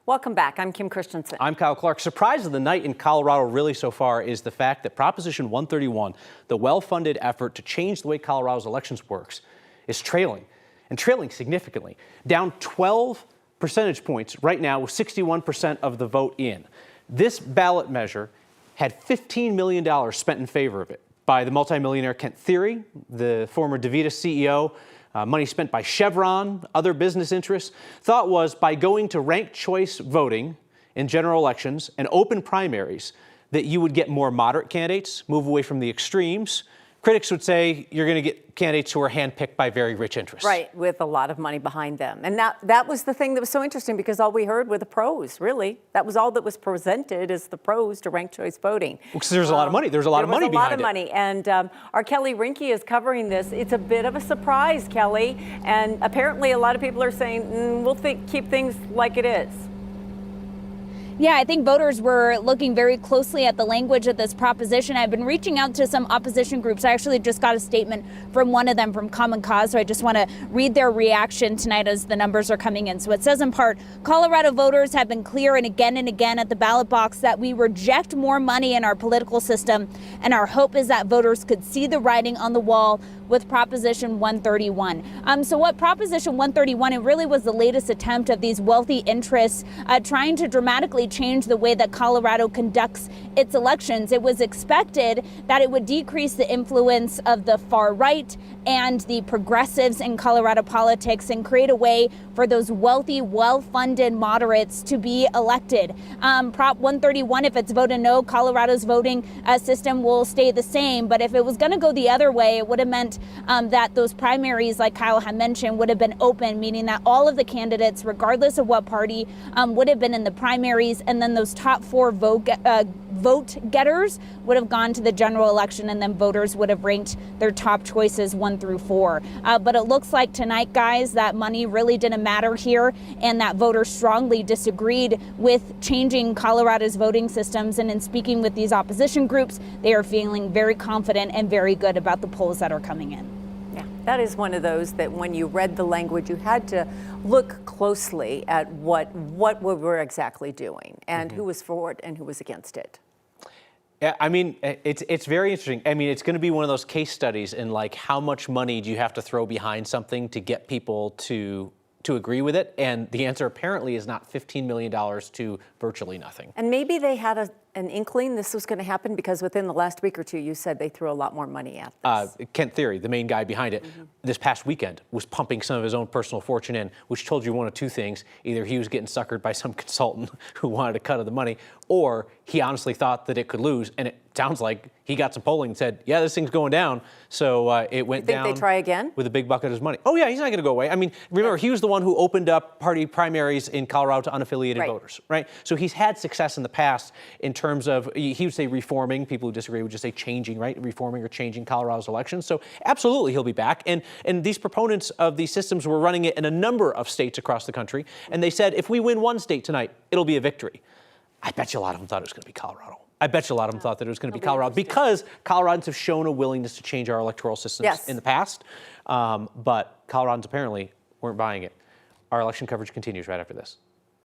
Welcome back. I'm Kim Christensen. I'm Kyle Clark. Surprise of the night in Colorado really so far is the fact that Proposition 131, the well-funded effort to change the way Colorado's elections works, is trailing, and trailing significantly. Down 12 percentage points right now with 61% of the vote in. This ballot measure had $15 million spent in favor of it by the multimillionaire Kent Thiry, the former DaVita CEO, money spent by Chevron, other business interests. Thought was by going to ranked choice voting in general elections and open primaries that you would get more moderate candidates, move away from the extremes. Critics would say you're going to get candidates who are handpicked by very rich interests. Right, with a lot of money behind them. And that was the thing that was so interesting, because all we heard were the pros, really. That was all that was presented as the pros to ranked choice voting. Because there's a lot of money. There's a lot of money behind it. There was a lot of money. And our Kelly Rinke is covering this. It's a bit of a surprise, Kelly. And apparently a lot of people are saying, we'll keep things like it is. Yeah, I think voters were looking very closely at the language of this proposition. I've been reaching out to some opposition groups. I actually just got a statement from one of them, from Common Cause, so I just want to read their reaction tonight as the numbers are coming in. So it says in part, Colorado voters have been clear and again at the ballot box that we reject more money in our political system, and our hope is that voters could see the writing on the wall with Proposition 131. So what Proposition 131, it really was the latest attempt of these wealthy interests trying to dramatically change the way that Colorado conducts its elections. It was expected that it would decrease the influence of the far right and the progressives in Colorado politics and create a way for those wealthy, well-funded moderates to be elected. Prop 131, if it's voted no, Colorado's voting system will stay the same. But if it was going to go the other way, it would have meant that those primaries, like Kyle had mentioned, would have been open, meaning that all of the candidates, regardless of what party, would have been in the primaries, and then those top four vote getters would have gone to the general election, and then voters would have ranked their top choices 1 through 4. But it looks like tonight, guys, that money really didn't matter here, and that voters strongly disagreed with changing Colorado's voting systems. And in speaking with these opposition groups, they are feeling very confident and very good about the polls that are coming in. Yeah, that is one of those that when you read the language, you had to look closely at what we were exactly doing and who was for it and who was against it. Yeah, I mean, it's very interesting. I mean, it's going to be one of those case studies in like how much money do you have to throw behind something to get people to agree with it? And the answer apparently is not $15 million to virtually nothing. And maybe they had an inkling this was going to happen, because within the last week or two, you said they threw a lot more money at this. Kent Thiry, the main guy behind it, this past weekend was pumping some of his own personal fortune in, which told you one of two things. Either he was getting suckered by some consultant who wanted a cut of the money, or he honestly thought that it could lose. And it sounds like he got some polling and said, yeah, this thing's going down. So it went down. Think they try again? With a big bucket of his money. Oh, yeah, he's not going to go away. I mean, remember, he was the one who opened up party primaries in Colorado to unaffiliated voters, right? So he's had success in the past in terms of, he would say reforming. People who disagree would just say changing, right? Reforming or changing Colorado's elections. So absolutely, he'll be back. And these proponents of these systems were running it in a number of states across the country. And they said, if we win one state tonight, it'll be a victory. I bet you a lot of them thought it was going to be Colorado. I bet you a lot of them thought that it was going to be Colorado, because Coloradans have shown a willingness to change our electoral systems in the past. But Coloradans apparently weren't buying it. Our election coverage continues right after this.